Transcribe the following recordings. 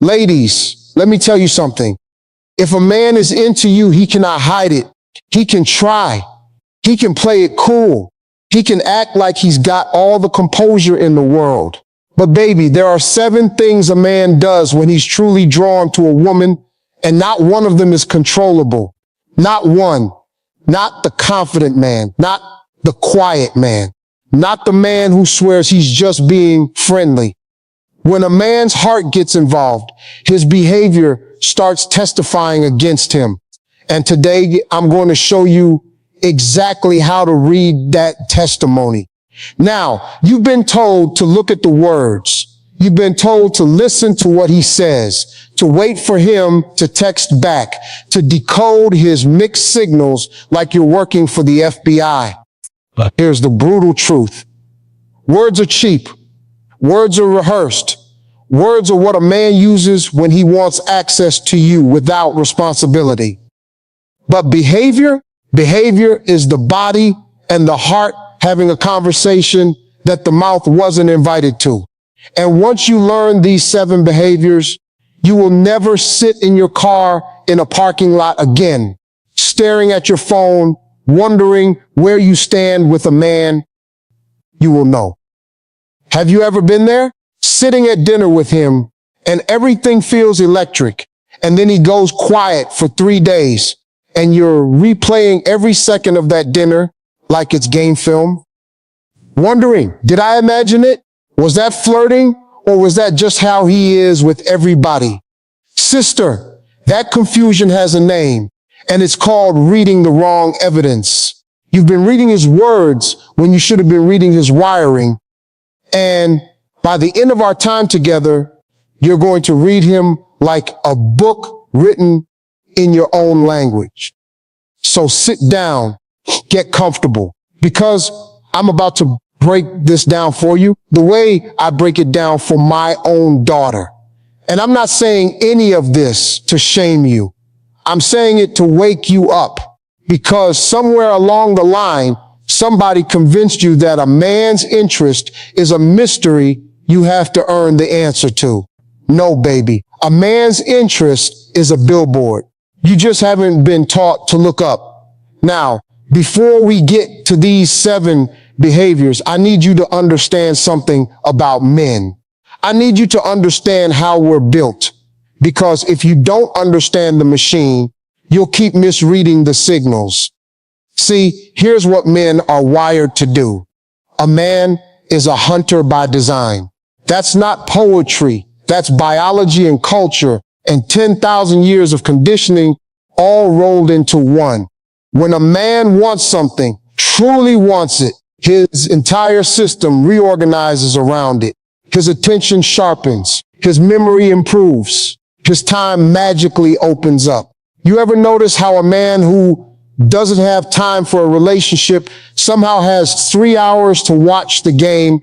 Ladies, let me tell you something. If a man is into you, he cannot hide it. He can try. He can play it cool. He can act like he's got all the composure in the world. But baby, there are 7 things a man does when he's truly drawn to a woman, and not one of them is controllable. Not one. Not the confident man. Not the quiet man. Not the man who swears he's just being friendly. When a man's heart gets involved, his behavior starts testifying against him. And today I'm going to show you exactly how to read that testimony. Now, you've been told to look at the words. You've been told to listen to what he says, to wait for him to text back, to decode his mixed signals like you're working for the FBI. But here's the brutal truth. Words are cheap. Words are rehearsed. Words are what a man uses when he wants access to you without responsibility. But behavior is the body and the heart having a conversation that the mouth wasn't invited to. And once you learn these 7 behaviors, you will never sit in your car in a parking lot again, staring at your phone, wondering where you stand with a man. You will know. Have you ever been there? Sitting at dinner with him and everything feels electric, and then he goes quiet for 3 days. And you're replaying every second of that dinner like it's game film. Wondering, did I imagine it? Was that flirting, or was that just how he is with everybody? Sister, that confusion has a name, and it's called reading the wrong evidence. You've been reading his words when you should have been reading his wiring. And by the end of our time together, you're going to read him like a book written in your own language. So sit down, get comfortable, because I'm about to break this down for you the way I break it down for my own daughter. And I'm not saying any of this to shame you. I'm saying it to wake you up, because somewhere along the line, somebody convinced you that a man's interest is a mystery you have to earn the answer to. No, baby. A man's interest is a billboard. You just haven't been taught to look up. Now, before we get to these 7 behaviors, I need you to understand something about men. I need you to understand how we're built, because if you don't understand the machine, you'll keep misreading the signals. See, here's what men are wired to do. A man is a hunter by design. That's not poetry. That's biology and culture and 10,000 years of conditioning all rolled into one. When a man wants something, truly wants it, his entire system reorganizes around it. His attention sharpens. His memory improves. His time magically opens up. You ever notice how a man who doesn't have time for a relationship somehow has 3 hours to watch the game,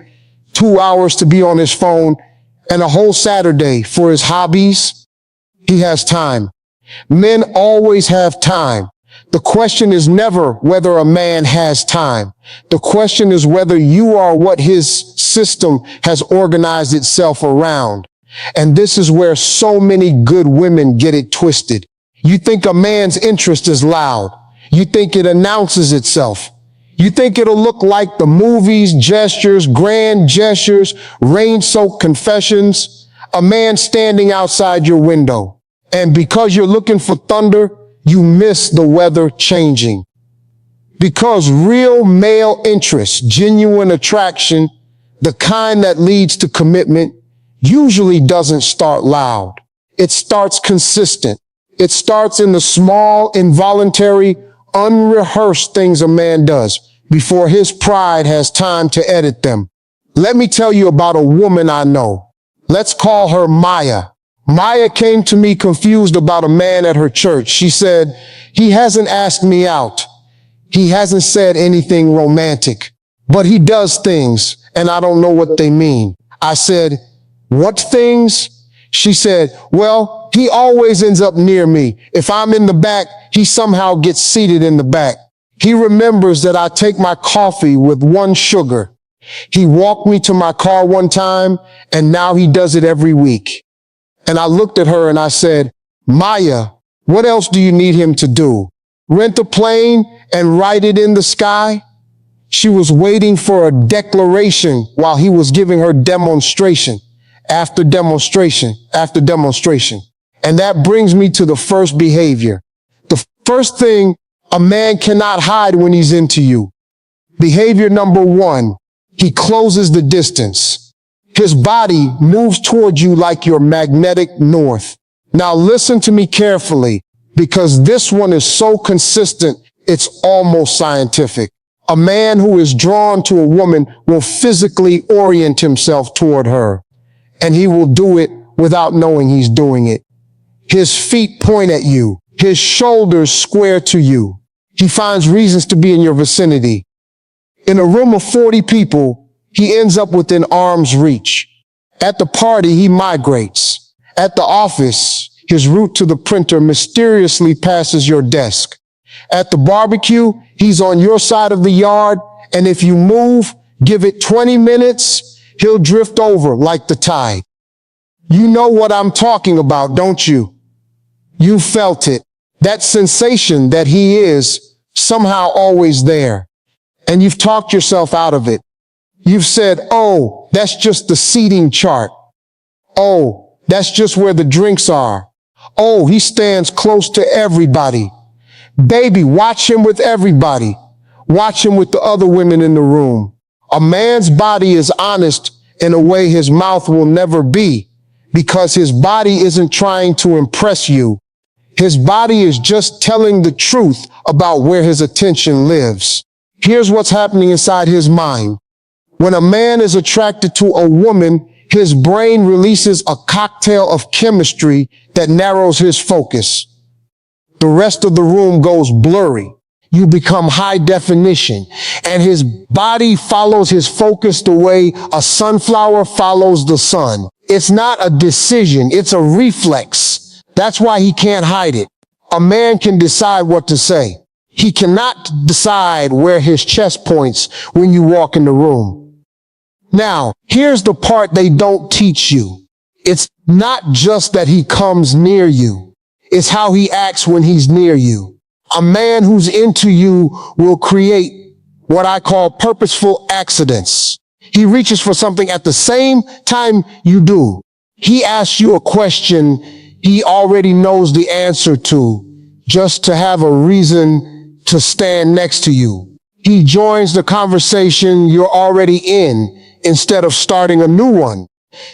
2 hours to be on his phone, and a whole Saturday for his hobbies? He has time. Men always have time. The question is never whether a man has time. The question is whether you are what his system has organized itself around. And this is where so many good women get it twisted. You think a man's interest is loud. You think it announces itself. You think it'll look like the movies, gestures, grand gestures, rain-soaked confessions, a man standing outside your window. And because you're looking for thunder, you miss the weather changing. Because real male interest, genuine attraction, the kind that leads to commitment, usually doesn't start loud. It starts consistent. It starts in the small, involuntary, unrehearsed things a man does before his pride has time to edit them. Let me tell you about a woman I know. Let's call her Maya. Maya came to me confused about a man at her church. She said, "He hasn't asked me out. He hasn't said anything romantic, but he does things, and I don't know what they mean." I said, "What things?" She said, "Well, he always ends up near me. If I'm in the back, he somehow gets seated in the back. He remembers that I take my coffee with 1 sugar. He walked me to my car one time, and now he does it every week." And I looked at her and I said, Maya, what else do you need him to do? Rent a plane and write it in the sky? She was waiting for a declaration while he was giving her demonstration after demonstration after demonstration. And that brings me to the first behavior. The first thing a man cannot hide when he's into you. Behavior number one, he closes the distance. His body moves toward you like your magnetic north. Now listen to me carefully, because this one is so consistent, it's almost scientific. A man who is drawn to a woman will physically orient himself toward her, and he will do it without knowing he's doing it. His feet point at you, his shoulders square to you. He finds reasons to be in your vicinity. In a room of 40 people, he ends up within arm's reach. At the party, he migrates. At the office, his route to the printer mysteriously passes your desk. At the barbecue, he's on your side of the yard, and if you move, give it 20 minutes, he'll drift over like the tide. You know what I'm talking about, don't you? You felt it. That sensation that he is somehow always there. And you've talked yourself out of it. You've said, oh, that's just the seating chart. Oh, that's just where the drinks are. Oh, he stands close to everybody. Baby, watch him with everybody. Watch him with the other women in the room. A man's body is honest in a way his mouth will never be, because his body isn't trying to impress you. His body is just telling the truth about where his attention lives. Here's what's happening inside his mind. When a man is attracted to a woman, his brain releases a cocktail of chemistry that narrows his focus. The rest of the room goes blurry. You become high definition, and his body follows his focus the way a sunflower follows the sun. It's not a decision, it's a reflex. That's why he can't hide it. A man can decide what to say. He cannot decide where his chest points when you walk in the room. Now, here's the part they don't teach you. It's not just that he comes near you. It's how he acts when he's near you. A man who's into you will create what I call purposeful accidents. He reaches for something at the same time you do. He asks you a question he already knows the answer to, just to have a reason to stand next to you. He joins the conversation you're already in instead of starting a new one.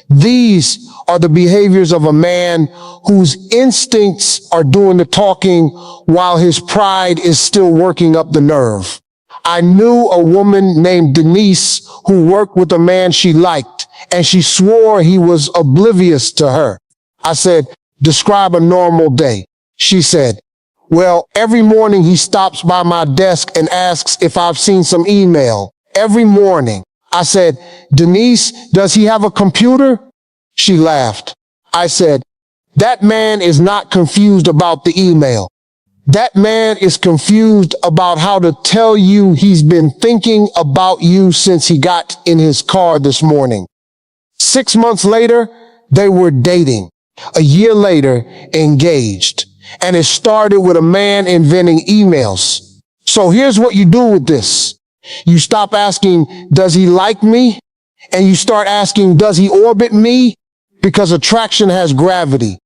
These are the behaviors of a man whose instincts are doing the talking while his pride is still working up the nerve. I knew a woman named Denise who worked with a man she liked, and she swore he was oblivious to her. I said, describe a normal day. She said, well, every morning he stops by my desk and asks if I've seen some email. Every morning. I said, Denise, does he have a computer? She laughed. I said, that man is not confused about the email. That man is confused about how to tell you he's been thinking about you since he got in his car this morning. 6 months later, they were dating. A year later, engaged. And it started with a man inventing emails. So here's what you do with this. You stop asking, does he like me? And you start asking, does he orbit me? Because attraction has gravity.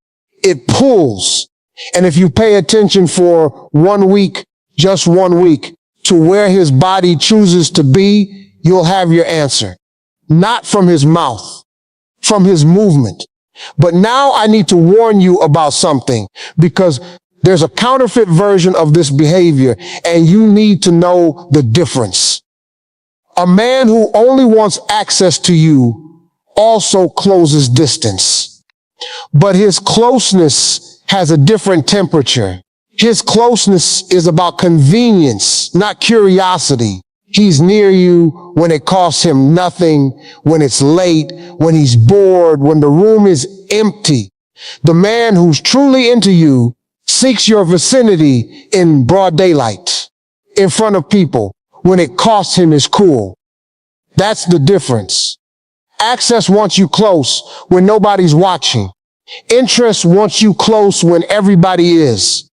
It pulls. And if you pay attention for 1 week, just 1 week, to where his body chooses to be, you'll have your answer. Not from his mouth, from his movement. But now I need to warn you about something, because there's a counterfeit version of this behavior, and you need to know the difference. A man who only wants access to you also closes distance. But his closeness has a different temperature. His closeness is about convenience, not curiosity. He's near you when it costs him nothing, when it's late, when he's bored, when the room is empty. The man who's truly into you seeks your vicinity in broad daylight, in front of people, when it costs him his cool. That's the difference. Access wants you close when nobody's watching. Interest wants you close when everybody is.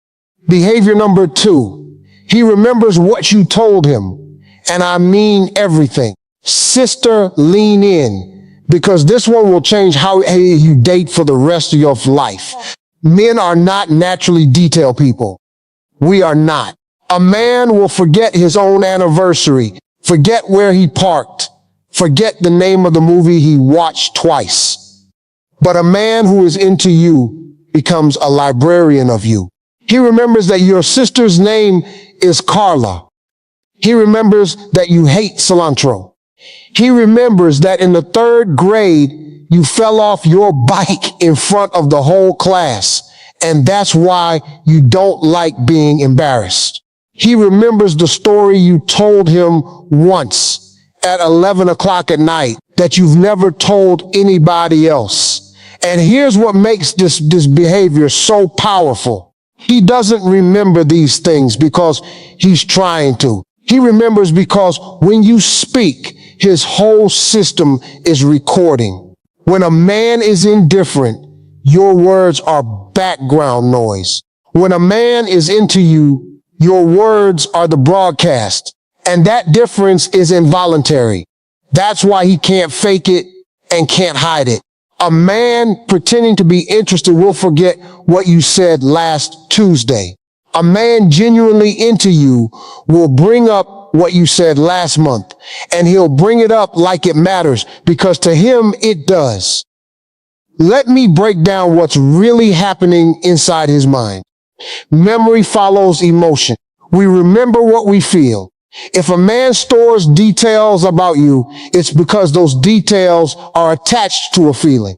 Behavior number 2, he remembers what you told him. And I mean everything. Sister, lean in, because this one will change how you date for the rest of your life. Men are not naturally detail people. We are not. A man will forget his own anniversary, forget where he parked, forget the name of the movie he watched twice. But a man who is into you becomes a librarian of you. He remembers that your sister's name is Carla. He remembers that you hate cilantro. He remembers that in the 3rd grade, you fell off your bike in front of the whole class. And that's why you don't like being embarrassed. He remembers the story you told him once at 11 o'clock at night that you've never told anybody else. And here's what makes this behavior so powerful. He doesn't remember these things because he's trying to. He remembers because when you speak, his whole system is recording. When a man is indifferent, your words are background noise. When a man is into you, your words are the broadcast. And that difference is involuntary. That's why he can't fake it and can't hide it. A man pretending to be interested will forget what you said last Tuesday. A man genuinely into you will bring up what you said last month, and he'll bring it up like it matters, because to him it does. Let me break down what's really happening inside his mind. Memory follows emotion. We remember what we feel. If a man stores details about you, it's because those details are attached to a feeling,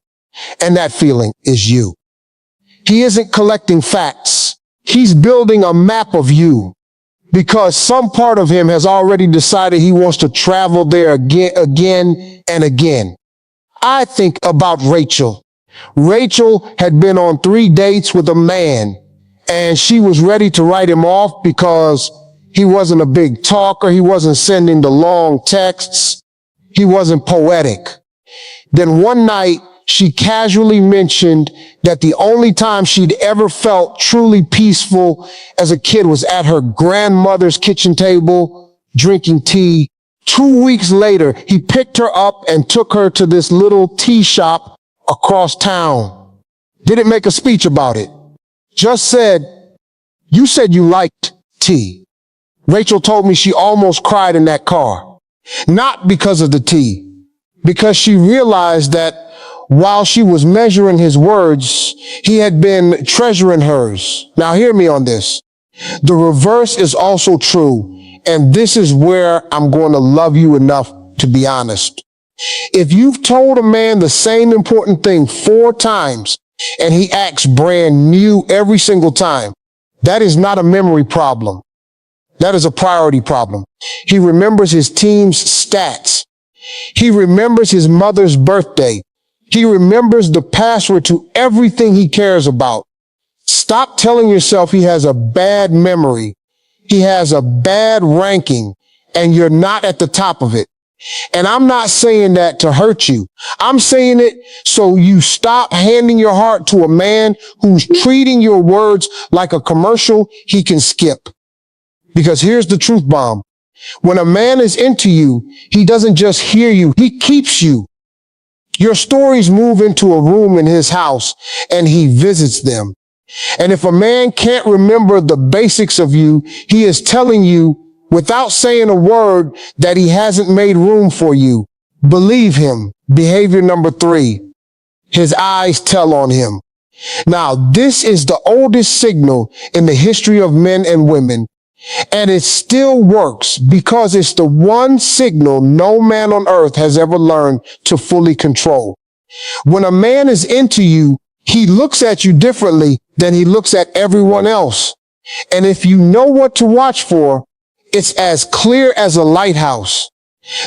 and that feeling is you. He isn't collecting facts. He's building a map of you, because some part of him has already decided he wants to travel there again and again. I think about Rachel. Rachel had been on 3 dates with a man, and she was ready to write him off because he wasn't a big talker. He wasn't sending the long texts. He wasn't poetic. Then one night, she casually mentioned that the only time she'd ever felt truly peaceful as a kid was at her grandmother's kitchen table, drinking tea. 2 weeks later, he picked her up and took her to this little tea shop across town. Didn't make a speech about it. Just said, "You said you liked tea." Rachel told me she almost cried in that car. Not because of the tea, because she realized that while she was measuring his words, he had been treasuring hers. Now hear me on this. The reverse is also true, and this is where I'm going to love you enough to be honest. If you've told a man the same important thing 4 times and he acts brand new every single time, that is not a memory problem. That is a priority problem. He remembers his team's stats. He remembers his mother's birthday. He remembers the password to everything he cares about. Stop telling yourself he has a bad memory. He has a bad ranking, and you're not at the top of it. And I'm not saying that to hurt you. I'm saying it so you stop handing your heart to a man who's treating your words like a commercial he can skip. Because here's the truth bomb. When a man is into you, he doesn't just hear you, he keeps you. Your stories move into a room in his house and he visits them. And if a man can't remember the basics of you, he is telling you without saying a word that he hasn't made room for you. Believe him. Behavior number 3. His eyes tell on him. Now, this is the oldest signal in the history of men and women. And it still works because it's the one signal no man on earth has ever learned to fully control. When a man is into you, he looks at you differently than he looks at everyone else. And if you know what to watch for, it's as clear as a lighthouse.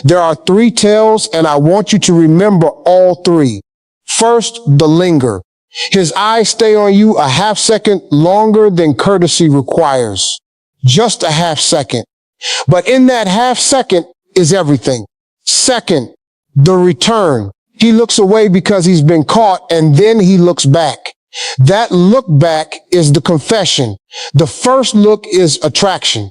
There are 3 tells, and I want you to remember all 3. First, the linger. His eyes stay on you a half second longer than courtesy requires. Just a half second. But in that half second is everything. Second, the return. He looks away because he's been caught, and then he looks back. That look back is the confession. The first look is attraction.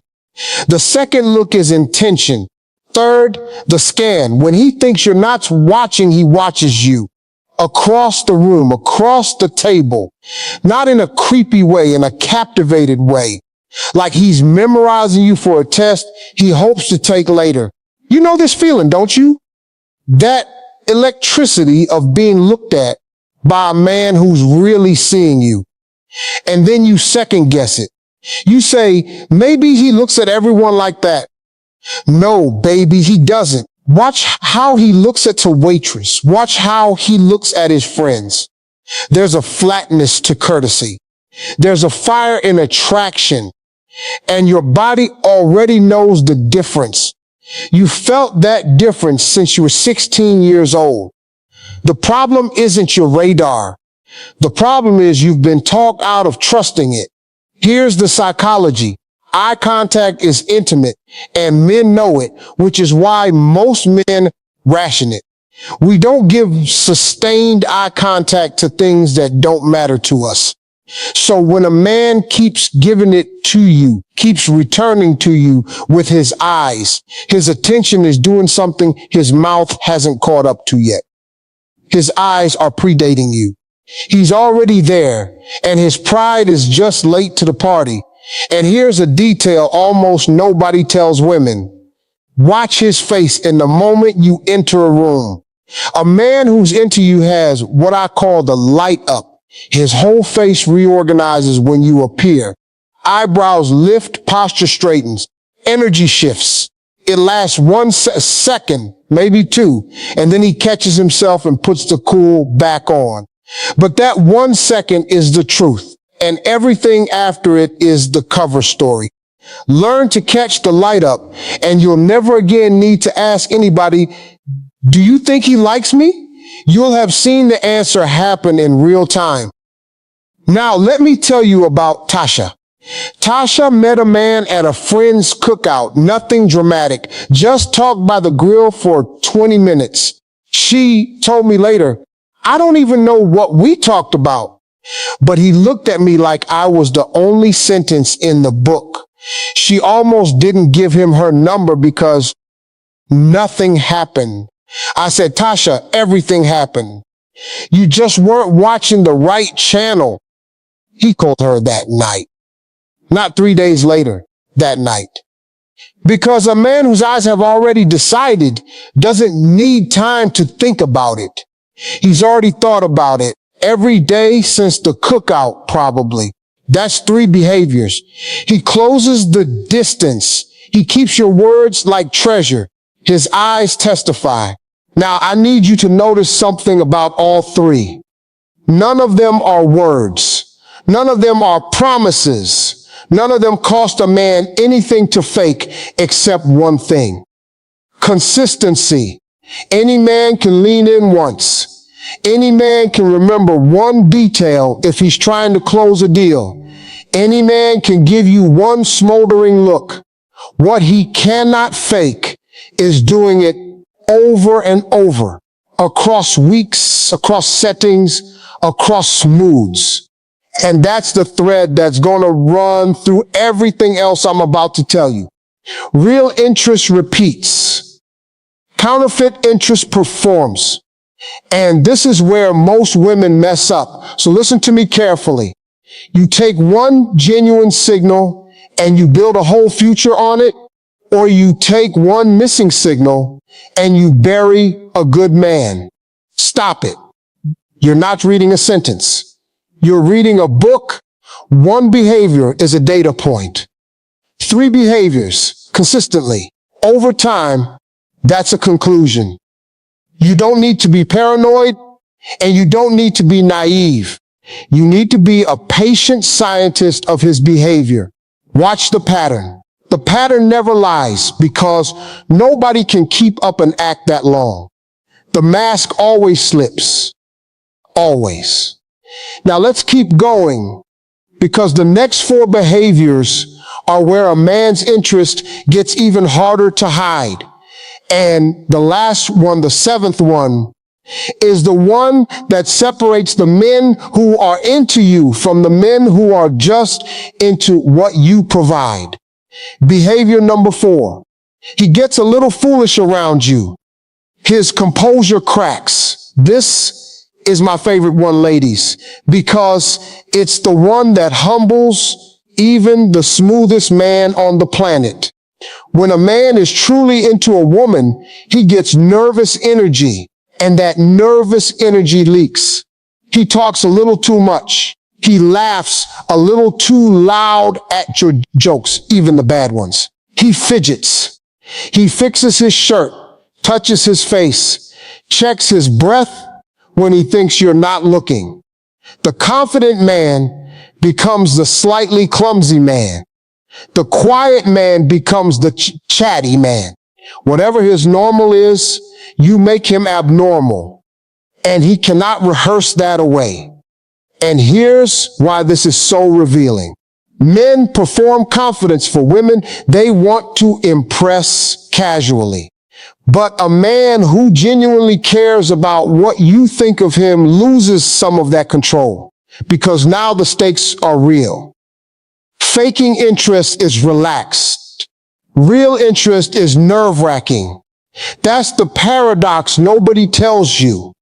The second look is intention. Third, the scan. When he thinks you're not watching, he watches you. Across the room, across the table. Not in a creepy way, in a captivated way. Like he's memorizing you for a test he hopes to take later. You know this feeling, don't you? That electricity of being looked at by a man who's really seeing you. And then you second guess it. You say, maybe he looks at everyone like that. No, baby, he doesn't. Watch how he looks at the waitress. Watch how he looks at his friends. There's a flatness to courtesy. There's a fire in attraction. And your body already knows the difference. You felt that difference since you were 16 years old. The problem isn't your radar. The problem is you've been talked out of trusting it. Here's the psychology. Eye contact is intimate, and men know it, which is why most men ration it. We don't give sustained eye contact to things that don't matter to us. So when a man keeps giving it to you, keeps returning to you with his eyes, his attention is doing something his mouth hasn't caught up to yet. His eyes are predating you. He's already there, and his pride is just late to the party. And here's a detail almost nobody tells women. Watch his face in the moment you enter a room. A man who's into you has what I call the light up. His whole face reorganizes when you appear. Eyebrows lift, posture straightens, energy shifts. It lasts 1 second, maybe 2, and then he catches himself and puts the cool back on. But that 1 second is the truth, and everything after it is the cover story. Learn to catch the light up, and you'll never again need to ask anybody, do you think he likes me? You'll have seen the answer happen in real time. Now, let me tell you about Tasha. Tasha met a man at a friend's cookout, nothing dramatic, just talked by the grill for 20 minutes. She told me later, I don't even know what we talked about, but he looked at me like I was the only sentence in the book. She almost didn't give him her number because nothing happened. I said, Tasha, everything happened. You just weren't watching the right channel. He called her that night. Not 3 days later, that night. Because a man whose eyes have already decided doesn't need time to think about it. He's already thought about it every day since the cookout, probably. That's 3 behaviors. He closes the distance. He keeps your words like treasure. His eyes testify. Now, I need you to notice something about all 3. None of them are words. None of them are promises. None of them cost a man anything to fake except one thing. Consistency. Any man can lean in once. Any man can remember one detail if he's trying to close a deal. Any man can give you one smoldering look. What he cannot fake is doing it over and over, across weeks, across settings, across moods. And that's the thread that's going to run through everything else I'm about to tell you. Real interest repeats. Counterfeit interest performs. And this is where most women mess up. So listen to me carefully. You take one genuine signal and you build a whole future on it, or you take one missing signal and you bury a good man. Stop it. You're not reading a sentence. You're reading a book. One behavior is a data point. 3 behaviors consistently over time, that's a conclusion. You don't need to be paranoid and you don't need to be naive. You need to be a patient scientist of his behavior. Watch the pattern. The pattern never lies because nobody can keep up an act that long. The mask always slips. Always. Now let's keep going because the next 4 behaviors are where a man's interest gets even harder to hide. And the last one, the 7th one, is the one that separates the men who are into you from the men who are just into what you provide. Behavior number 4. He gets a little foolish around you. His composure cracks. This is my favorite one, ladies, because it's the one that humbles even the smoothest man on the planet. When a man is truly into a woman, he gets nervous energy, and that nervous energy leaks. He talks a little too much. He laughs a little too loud at your jokes, even the bad ones. He fidgets. He fixes his shirt, touches his face, checks his breath when he thinks you're not looking. The confident man becomes the slightly clumsy man. The quiet man becomes the chatty man. Whatever his normal is, you make him abnormal, and he cannot rehearse that away. And here's why this is so revealing. Men perform confidence for women they want to impress casually. But a man who genuinely cares about what you think of him loses some of that control, because now the stakes are real. Faking interest is relaxed. Real interest is nerve-wracking. That's the paradox nobody tells you.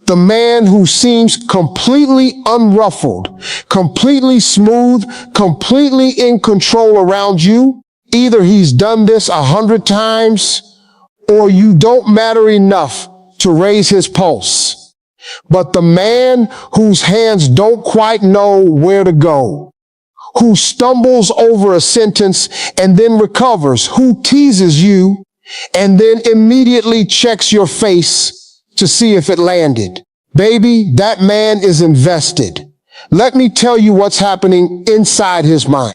The man who seems completely unruffled, completely smooth, completely in control around you, either he's done this 100 times or you don't matter enough to raise his pulse. But the man whose hands don't quite know where to go, who stumbles over a sentence and then recovers, who teases you and then immediately checks your face to see if it landed. Baby, that man is invested. Let me tell you what's happening inside his mind.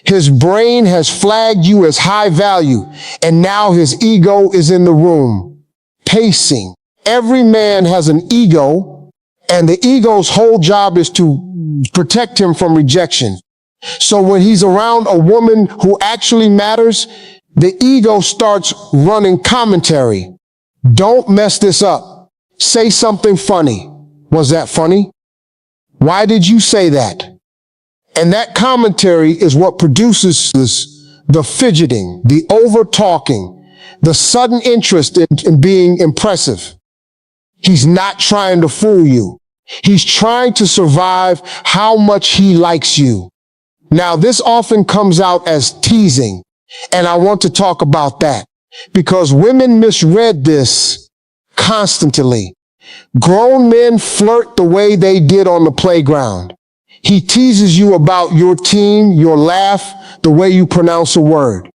His brain has flagged you as high value, and now his ego is in the room, pacing. Every man has an ego, and the ego's whole job is to protect him from rejection. So when he's around a woman who actually matters, the ego starts running commentary. Don't mess this up. Say something funny. Was that funny? Why did you say that? And that commentary is what produces the fidgeting, the over-talking, the sudden interest in being impressive. He's not trying to fool you. He's trying to survive how much he likes you. Now, this often comes out as teasing, and I want to talk about that because women misread this constantly. Grown men flirt the way they did on the playground. He teases you about your team, your laugh, the way you pronounce a word.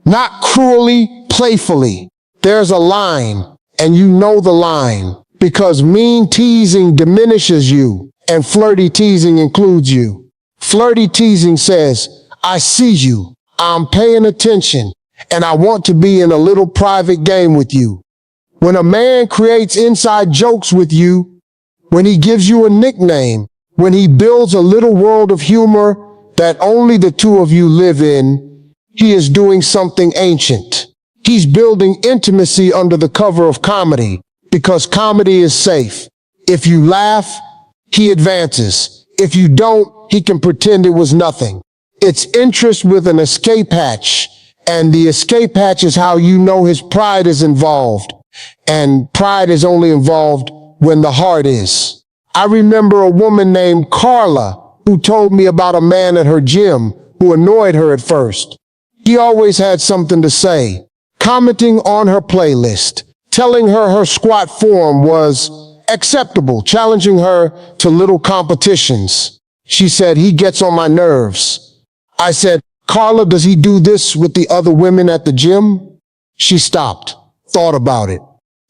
Not cruelly, playfully. There's a line, and you know the line, because mean teasing diminishes you, and flirty teasing includes you. Flirty teasing says, I see you, I'm paying attention, and I want to be in a little private game with you. When a man creates inside jokes with you, when he gives you a nickname, when he builds a little world of humor that only the two of you live in, he is doing something ancient. He's building intimacy under the cover of comedy, because comedy is safe. If you laugh, he advances. If you don't, he can pretend it was nothing. It's interest with an escape hatch, and the escape hatch is how you know his pride is involved. And pride is only involved when the heart is. I remember a woman named Carla who told me about a man at her gym who annoyed her at first. He always had something to say, commenting on her playlist, telling her her squat form was acceptable, challenging her to little competitions. She said, he gets on my nerves. I said, Carla, does he do this with the other women at the gym? She stopped, thought about it,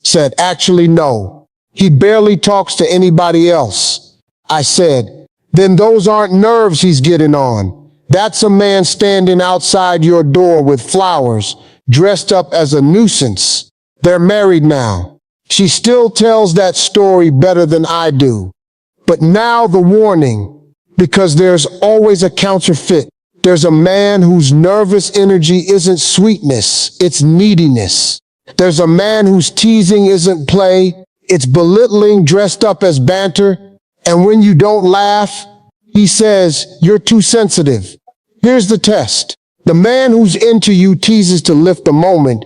said, actually, no. He barely talks to anybody else. I said, then those aren't nerves he's getting on. That's a man standing outside your door with flowers, dressed up as a nuisance. They're married now. She still tells that story better than I do. But now the warning, because there's always a counterfeit. There's a man whose nervous energy isn't sweetness, it's neediness. There's a man whose teasing isn't play, It's belittling dressed up as banter. And when you don't laugh, he says, you're too sensitive. Here's the test. The man who's into you teases to lift the moment,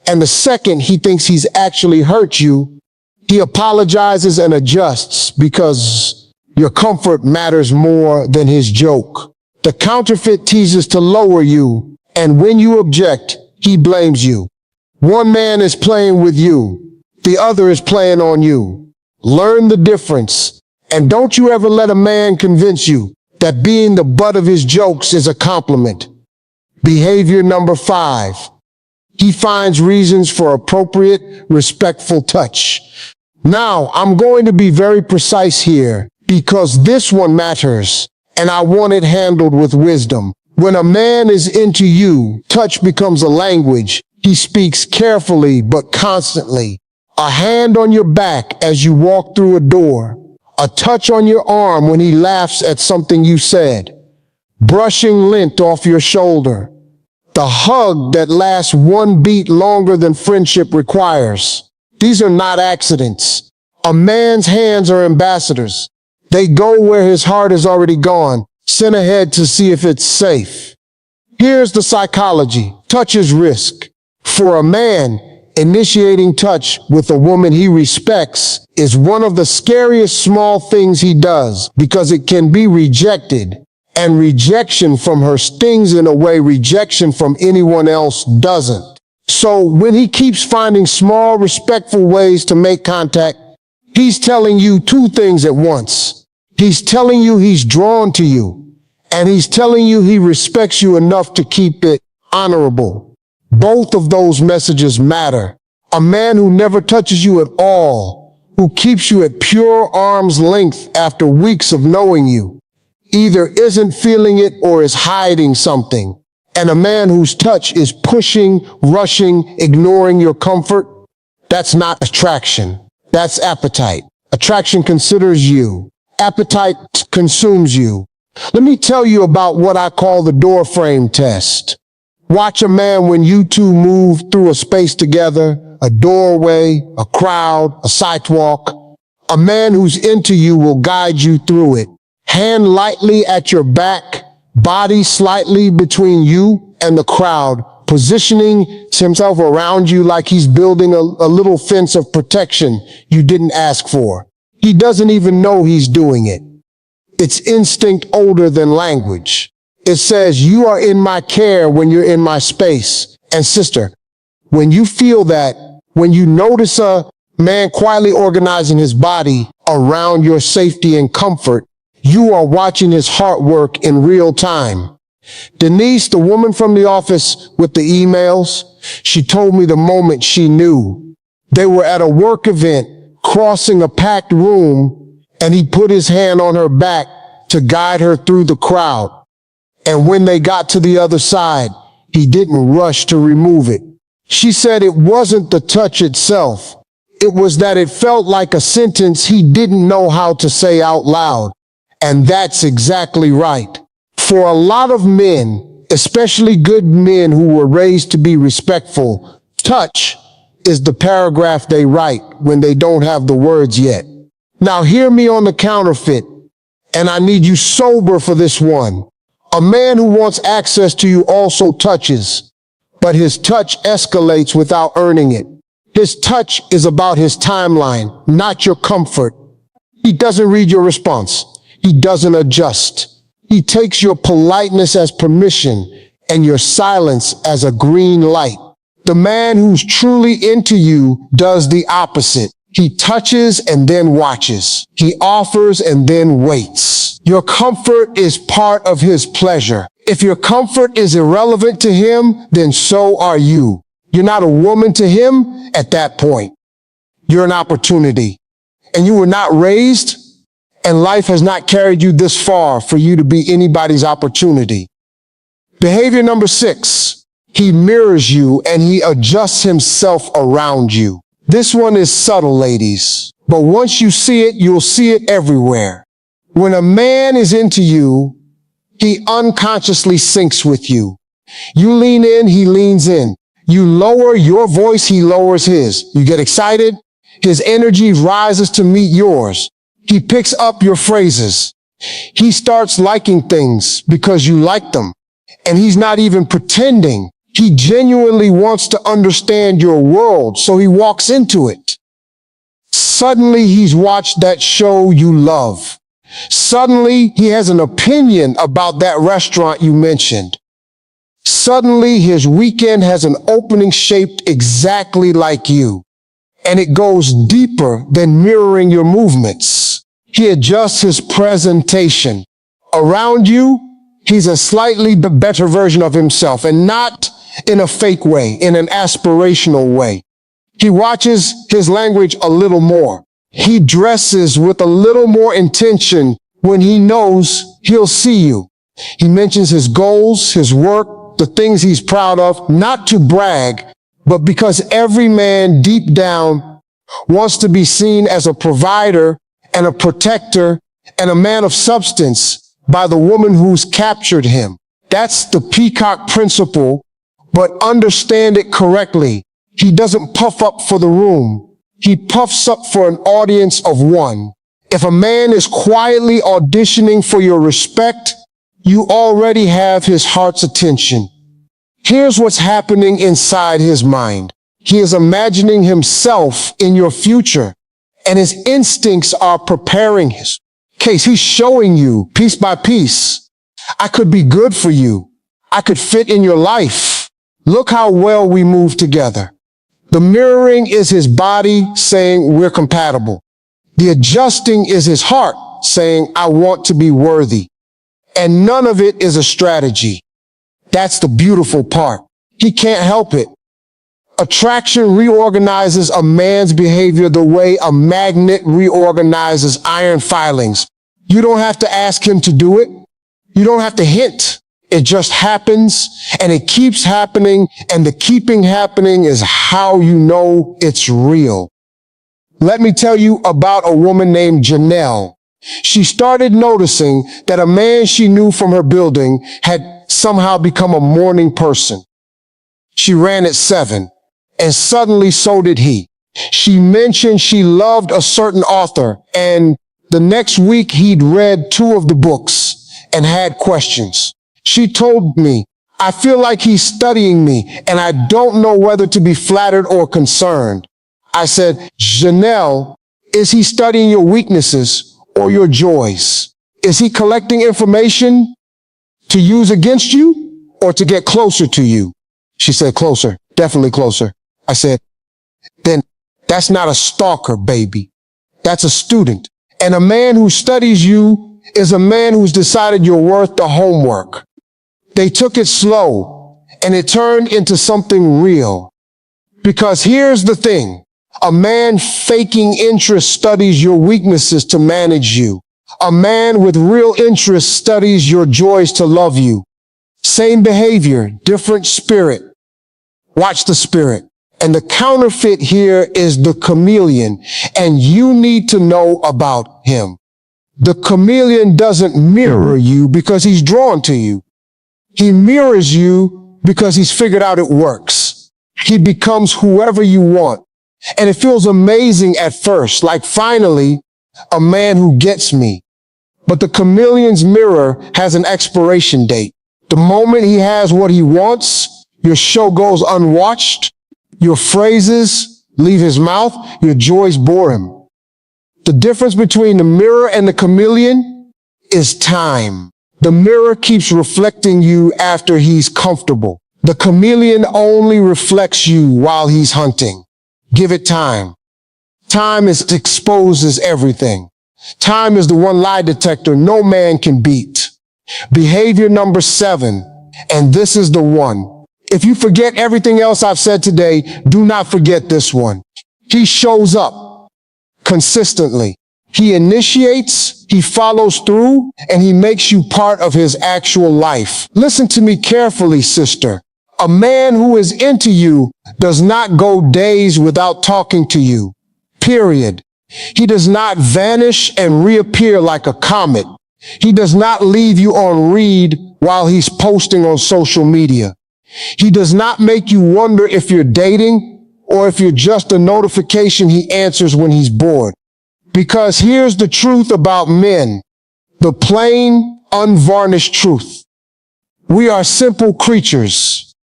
and the second he thinks he's actually hurt you, he apologizes and adjusts because your comfort matters more than his joke. The counterfeit teases to lower you, and when you object, he blames you. One man is playing with you. The other is playing on you. Learn the difference. And don't you ever let a man convince you that being the butt of his jokes is a compliment. Behavior number 5. He finds reasons for appropriate, respectful touch. Now, I'm going to be very precise here because this one matters, and I want it handled with wisdom. When a man is into you, touch becomes a language. He speaks carefully but constantly. A hand on your back as you walk through a door. A touch on your arm when he laughs at something you said. Brushing lint off your shoulder. The hug that lasts one beat longer than friendship requires. These are not accidents. A man's hands are ambassadors. They go where his heart has already gone, sent ahead to see if it's safe. Here's the psychology. Touch is risk. For a man, initiating touch with a woman he respects is one of the scariest small things he does because it can be rejected. And rejection from her stings in a way rejection from anyone else doesn't. So when he keeps finding small, respectful ways to make contact, he's telling you 2 things at once. He's telling you he's drawn to you, and he's telling you he respects you enough to keep it honorable. Both of those messages matter. A man who never touches you at all, who keeps you at pure arm's length after weeks of knowing you, either isn't feeling it or is hiding something. And a man whose touch is pushing, rushing, ignoring your comfort, that's not attraction. That's appetite. Attraction considers you. Appetite consumes you. Let me tell you about what I call the door frame test. Watch a man when you two move through a space together, a doorway, a crowd, a sidewalk. A man who's into you will guide you through it. Hand lightly at your back, body slightly between you and the crowd, positioning himself around you like he's building a little fence of protection you didn't ask for. He doesn't even know he's doing it. It's instinct older than language. It says, you are in my care when you're in my space. And sister, when you feel that, when you notice a man quietly organizing his body around your safety and comfort, you are watching his heart work in real time. Denise, the woman from the office with the emails, she told me the moment she knew. They were at a work event, crossing a packed room, and he put his hand on her back to guide her through the crowd. And when they got to the other side, he didn't rush to remove it. She said it wasn't the touch itself. It was that it felt like a sentence he didn't know how to say out loud. And that's exactly right. For a lot of men, especially good men who were raised to be respectful, touch is the paragraph they write when they don't have the words yet. Now hear me on the counterfeit, and I need you sober for this one. A man who wants access to you also touches, but his touch escalates without earning it. His touch is about his timeline, not your comfort. He doesn't read your response. He doesn't adjust. He takes your politeness as permission and your silence as a green light. The man who's truly into you does the opposite. He touches and then watches. He offers and then waits. Your comfort is part of his pleasure. If your comfort is irrelevant to him, then so are you. You're not a woman to him at that point. You're an opportunity. And you were not raised, and life has not carried you this far for you to be anybody's opportunity. Behavior number 6. He mirrors you and he adjusts himself around you. This one is subtle, ladies, but once you see it, you'll see it everywhere. When a man is into you, he unconsciously syncs with you. You lean in, he leans in. You lower your voice, he lowers his. You get excited, His energy rises to meet yours. He picks up your phrases. He starts liking things because you like them. And he's not even pretending. He genuinely wants to understand your world, so he walks into it. Suddenly, he's watched that show you love. Suddenly, he has an opinion about that restaurant you mentioned. Suddenly, his weekend has an opening shaped exactly like you. And it goes deeper than mirroring your movements. He adjusts his presentation. Around you, he's a slightly better version of himself, and not in a fake way, in an aspirational way. He watches his language a little more. He dresses with a little more intention when he knows he'll see you. He mentions his goals, his work, the things he's proud of, not to brag, but because every man deep down wants to be seen as a provider and a protector and a man of substance by the woman who's captured him. That's the peacock principle, but understand it correctly. He doesn't puff up for the room. He puffs up for an audience of one. If a man is quietly auditioning for your respect, you already have his heart's attention. Here's what's happening inside his mind. He is imagining himself in your future, and his instincts are preparing his case. He's showing you piece by piece. I could be good for you. I could fit in your life. Look how well we move together. The mirroring is his body saying we're compatible. The adjusting is his heart saying I want to be worthy. And none of it is a strategy. That's the beautiful part. He can't help it. Attraction reorganizes a man's behavior the way a magnet reorganizes iron filings. You don't have to ask him to do it. You don't have to hint. It just happens, and it keeps happening, and the keeping happening is how you know it's real. Let me tell you about a woman named Janelle. She started noticing that a man she knew from her building had somehow become a morning person. She ran at 7, and suddenly so did he. She mentioned she loved a certain author, and the next week he'd read 2 of the books and had questions. She told me, I feel like he's studying me, and I don't know whether to be flattered or concerned. I said, Janelle, is he studying your weaknesses or your joys? Is he collecting information to use against you or to get closer to you? She said, closer, definitely closer. I said, then that's not a stalker, baby. That's a student. And a man who studies you is a man who's decided you're worth the homework. They took it slow, and it turned into something real. Because here's the thing. A man faking interest studies your weaknesses to manage you. A man with real interest studies your joys to love you. Same behavior, different spirit. Watch the spirit. And the counterfeit here is the chameleon, and you need to know about him. The chameleon doesn't mirror you because he's drawn to you. He mirrors you because he's figured out it works. He becomes whoever you want. And it feels amazing at first, like finally, a man who gets me. But the chameleon's mirror has an expiration date. The moment he has what he wants, your show goes unwatched, your phrases leave his mouth, your joys bore him. The difference between the mirror and the chameleon is time. The mirror keeps reflecting you after he's comfortable. The chameleon only reflects you while he's hunting. Give it time. Time exposes everything. Time is the one lie detector no man can beat. Behavior number 7, and this is the one. If you forget everything else I've said today, do not forget this one. He shows up consistently. He initiates, he follows through, and he makes you part of his actual life. Listen to me carefully, sister. A man who is into you does not go days without talking to you. Period. He does not vanish and reappear like a comet. He does not leave you on read while he's posting on social media. He does not make you wonder if you're dating or if you're just a notification he answers when he's bored. Because here's the truth about men, the plain, unvarnished truth. We are simple creatures.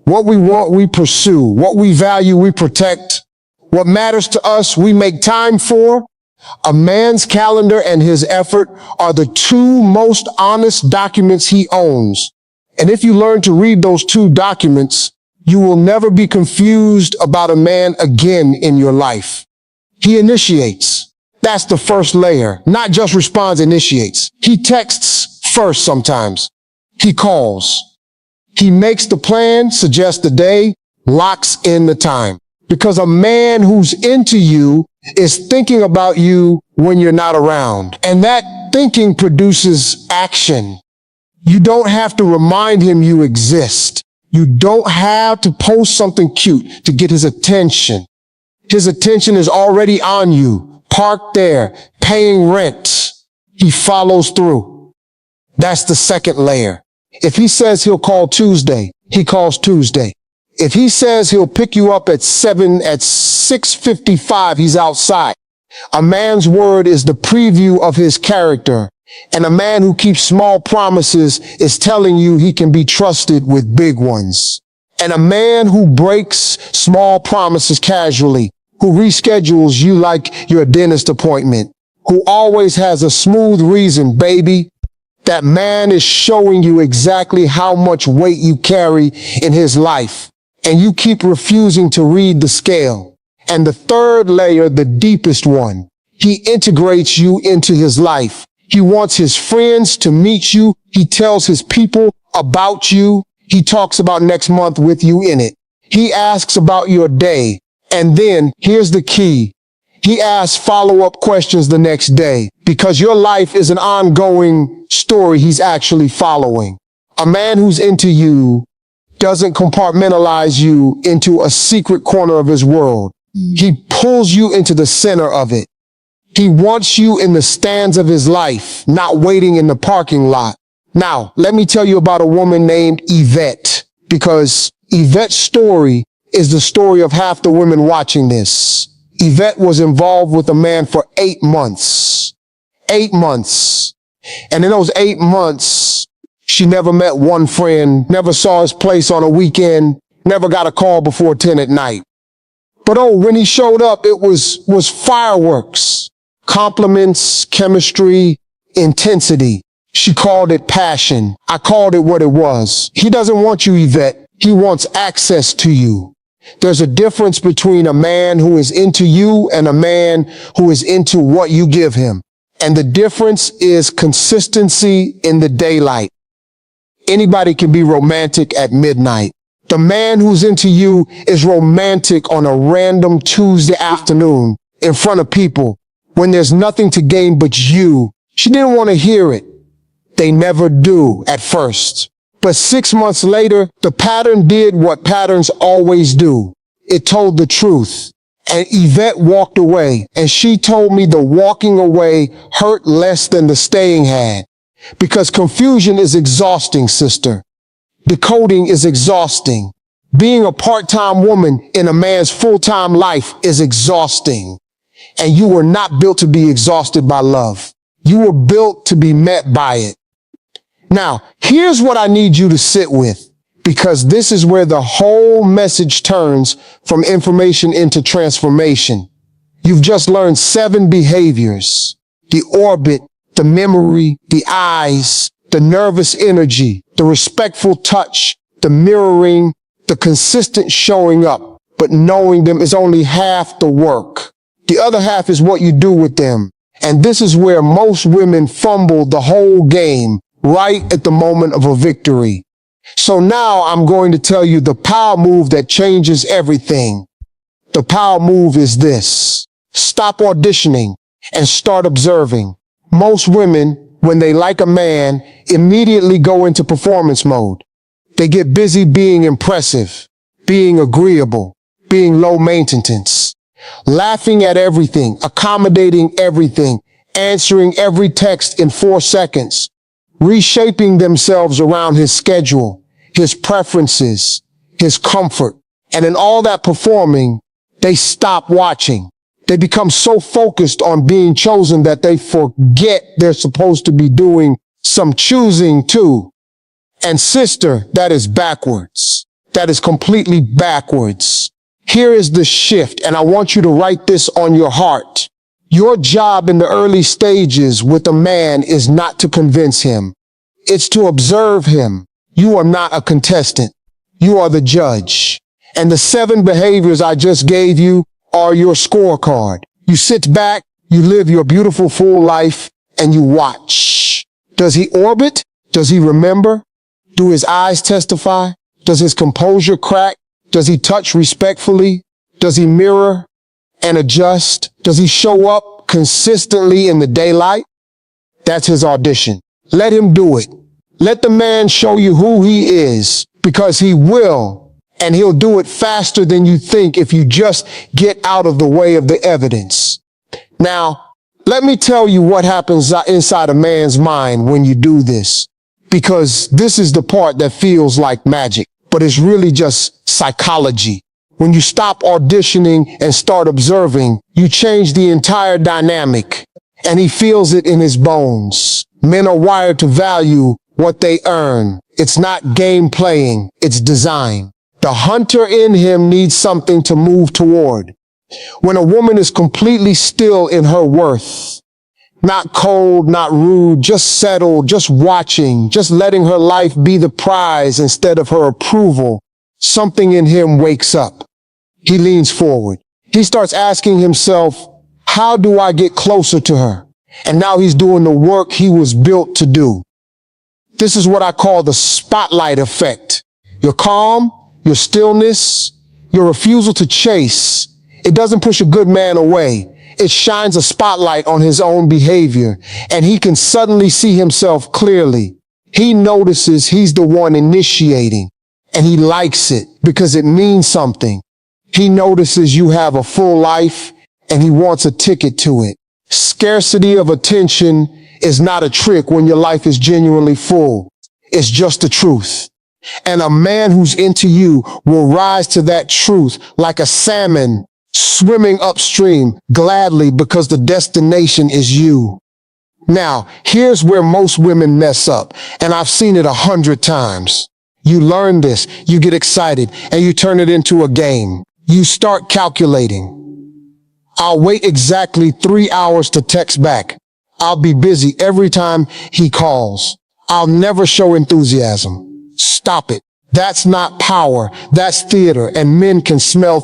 What we want, we pursue. What we value, we protect. What matters to us, we make time for. A man's calendar and his effort are the two most honest documents he owns. And if you learn to read those two documents, you will never be confused about a man again in your life. He initiates. That's the first layer. Not just responds, initiates. He texts first sometimes. He calls. He makes the plan, suggests the day, locks in the time. Because a man who's into you is thinking about you when you're not around. And that thinking produces action. You don't have to remind him you exist. You don't have to post something cute to get his attention. His attention is already on you, parked there, paying rent. He follows through. That's the second layer. If he says he'll call Tuesday, he calls Tuesday. If he says he'll pick you up at 6:55, he's outside. A man's word is the preview of his character. And a man who keeps small promises is telling you he can be trusted with big ones. And a man who breaks small promises casually, who reschedules you like your dentist appointment, who always has a smooth reason, baby, that man is showing you exactly how much weight you carry in his life. And you keep refusing to read the scale. And the third layer, the deepest one, he integrates you into his life. He wants his friends to meet you. He tells his people about you. He talks about next month with you in it. He asks about your day. And then here's the key. He asks follow-up questions the next day because your life is an ongoing story he's actually following. A man who's into you doesn't compartmentalize you into a secret corner of his world. He pulls you into the center of it. He wants you in the stands of his life, not waiting in the parking lot. Now, let me tell you about a woman named Yvette, because Yvette's story is the story of half the women watching this. Yvette was involved with a man for 8 months. 8 months. And in those 8 months, she never met one friend, never saw his place on a weekend, never got a call before 10 at night. But when he showed up, it was fireworks. Compliments, chemistry, intensity. She called it passion. I called it what it was. He doesn't want you, Yvette. He wants access to you. There's a difference between a man who is into you and a man who is into what you give him. And the difference is consistency in the daylight. Anybody can be romantic at midnight. The man who's into you is romantic on a random Tuesday afternoon in front of people when there's nothing to gain but you. She didn't want to hear it. They never do at first. But 6 months later, the pattern did what patterns always do. It told the truth. And Yvette walked away. And she told me the walking away hurt less than the staying had. Because confusion is exhausting, sister. Decoding is exhausting. Being a part-time woman in a man's full-time life is exhausting. And you were not built to be exhausted by love. You were built to be met by it. Now, here's what I need you to sit with, because this is where the whole message turns from information into transformation. You've just learned 7 behaviors: the orbit, the memory, the eyes, the nervous energy, the respectful touch, the mirroring, the consistent showing up. But knowing them is only half the work. The other half is what you do with them. And this is where most women fumble the whole game, right at the moment of a victory. So now I'm going to tell you the power move that changes everything. The power move is this: stop auditioning and start observing. Most women, when they like a man, immediately go into performance mode. They get busy being impressive, being agreeable, being low maintenance, laughing at everything, accommodating everything, answering every text in 4 seconds, reshaping themselves around his schedule, his preferences, his comfort. And in all that performing, They stop watching. They become so focused on being chosen that they forget they're supposed to be doing some choosing too. And sister, that is backwards. That is completely backwards. Here is the shift, and I want you to write this on your heart. Your job in the early stages with a man is not to convince him. It's to observe him. You are not a contestant. You are the judge. And the 7 behaviors I just gave you are your scorecard. You sit back, you live your beautiful full life, and you watch. Does he orbit? Does he remember? Do his eyes testify? Does his composure crack? Does he touch respectfully? Does he mirror and adjust? Does he show up consistently in the daylight? That's his audition. Let him do it. Let the man show you who he is, because he will, and he'll do it faster than you think if you just get out of the way of the evidence. Now, let me tell you what happens inside a man's mind when you do this, because this is the part that feels like magic, but it's really just psychology. When you stop auditioning and start observing, you change the entire dynamic, and he feels it in his bones. Men are wired to value what they earn. It's not game playing, it's design. The hunter in him needs something to move toward. When a woman is completely still in her worth, not cold, not rude, just settled, just watching, just letting her life be the prize instead of her approval, something in him wakes up. He leans forward. He starts asking himself, how do I get closer to her? And now he's doing the work he was built to do. This is what I call the spotlight effect. Your calm, your stillness, your refusal to chase. It doesn't push a good man away. It shines a spotlight on his own behavior, and he can suddenly see himself clearly. He notices he's the one initiating, and he likes it because it means something. He notices you have a full life, and he wants a ticket to it. Scarcity of attention is not a trick when your life is genuinely full. It's just the truth. And a man who's into you will rise to that truth like a salmon swimming upstream gladly because the destination is you. Now, here's where most women mess up, and I've seen it 100 times. You learn this, you get excited, and you turn it into a game. You start calculating. I'll wait exactly 3 hours to text back. I'll be busy every time he calls. I'll never show enthusiasm. Stop it. That's not power. That's theater, and men can smell